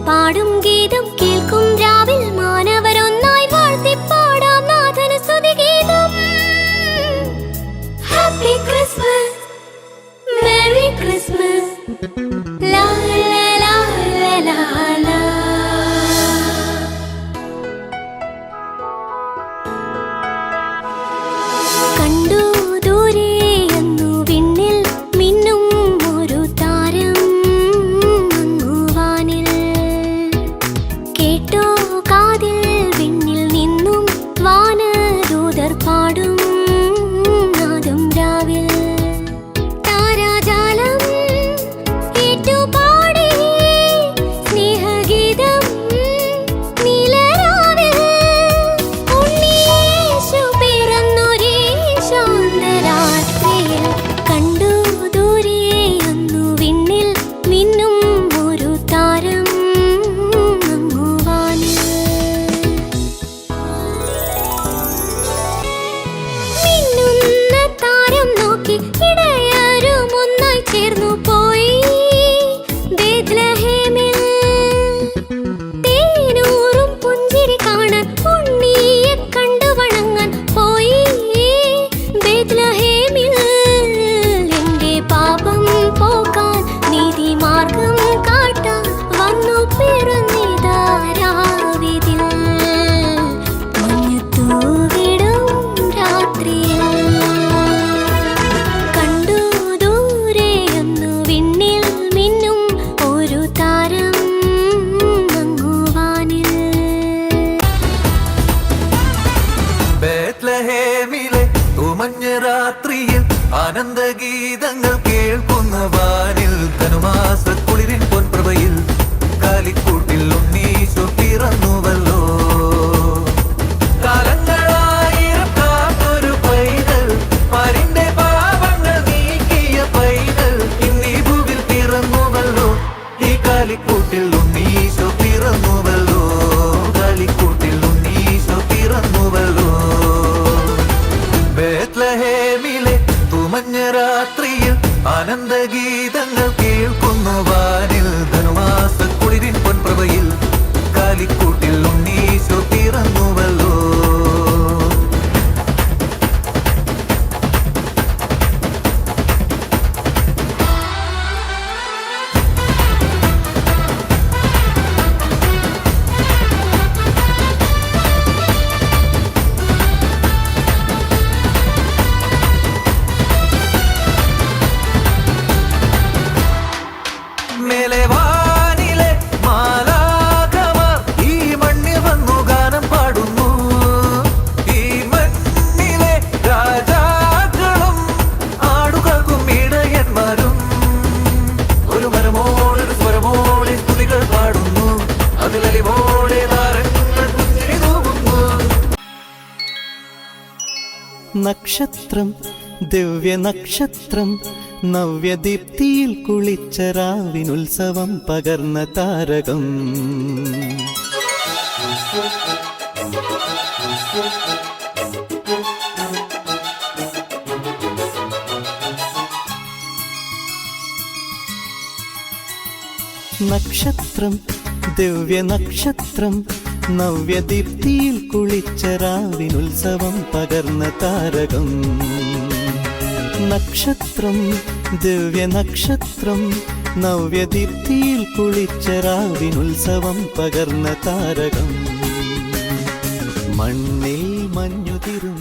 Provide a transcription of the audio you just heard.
പാടും ഗീതം കേൾക്കും രാവിൽ മാനവരൊന്നായി വാഴ്ത്തിപ്പാടാം നാഥന് സ്തുതിഗീതം. ഹാപ്പി ക്രിസ്മസ്, മേരി ക്രിസ്മസ്, ലാ ലാ ലാ ലാ ലാ. കണ്ടു ദൂരെ അന്നു വിണ്ണിൽ മിന്നും ഒരു താരം, അങ്ങു വാനിൽ കേട്ടോ കാതിൽ വിണ്ണിൽ നിന്നും വാനദൂതർ പാടും നാദം രാവിൽ. താരാജാലം ഏറ്റുപാടി സ്നേഹഗീതം നീലരാവിൽ. ഉണ്ണീശു പിറന്നൊരേ ശാന്തരാത്രിയിൽ കണ്ടു ദൂരെ അന്നു വിണ്ണിൽ മിന്നും ഒരു താരം, അങ്ങു വാനിൽ. മിന്നുന്ന താരം നോക്കി ഇടയരും ഒന്നായി ചേർന്നു പോയി ബേത്ലഹേമിൽ. തേനൂറും പുഞ്ചിരി കാണാൻ ഉണ്ണിയെ കണ്ടു വണങ്ങാൻ പോയി ബേത്ലഹേമിൽ. എന്റെ പാപം പോക്കാൻ നീതിമാർഗം കാട്ടാൻ വന്നു പിറന്നിതാ രാവിതിൽ. മഞ്ഞു തൂവിടും രാത്രിയിൽ കണ്ടു ദൂരെ അന്നു വിണ്ണിൽ മിന്നും ഒരു താരം, അങ്ങു വാനിൽ. ബേത്ലഹേമിലെ ഉമഞ്ഞ രാത്രിയിൽ ആനന്ദഗീതങ്ങൾ കേൾക്കുന്ന വാനിൽ ധനുമാസക്കുളിരിൻ പൊൻപ്രഭയിൽ കാലിക്കൂട്ടിൽ ഉണ്ണീശു പിറന്നുവല്ലോ. കാലങ്ങളായിരം കാത്തൊരു പൈതൽ, പാരിന്റെ പാപങ്ങൾ നീക്കിയ പൈതൽ ഇന്നീ ഭൂവിൽ പിറന്നുവല്ലോ. ഈ കാലിക്കൂട്ടിൽ ഉണ്ണീശു പിറന്നുവല്ലോ, കാലിക്കൂട്ടിൽ ഉണ്ണീശു പിറന്നുവല്ലോ. ബേത്ലഹേമിലെ തുമഞ്ഞ രാത്രിയിൽ ആനന്ദഗീതങ്ങൾ കേൾക്കുന്നു വാനിൽ ധനുമാസക്കുളിരിൻ പൊൻപ്രഭയിൽ കാലിക്കൂട്ടിൽ ഉണ്ണീശു പിറന്നുവല്ലോ. മേലെ വാനിലെ മാലാഖമാർ ഈ മണ്ണിൽ വന്നു ഗാനം പാടുന്നു. ഈ മണ്ണിലെ രാജാക്കളും ആടുകൾക്കും ഇടയന്മാരും ഒരു മരമോടൊരു സ്വരമോടെ സ്തുതികൾ പാടുന്നു. അതിലലിവോടെ താരങ്ങൾ പുഞ്ചിരി തൂകുന്നു. നക്ഷത്രം ദിവ്യ നക്ഷത്രം നവ്യദീപ്തിയിൽ കുളിച്ച രാവിനുത്സവം പകർന്ന താരകം. നക്ഷത്രം ദിവ്യ നക്ഷത്രം നവ്യദീപ്തിയിൽ കുളിച്ച രാവിനുത്സവം പകർന്ന താരകം. നക്ഷത്രം ദിവ്യ നക്ഷത്രം നവ്യദീപ്തിയിൽ കുളിച്ച രാവിനുത്സവം പകർന്ന താരകം. മണ്ണിൽ മഞ്ഞുതിരും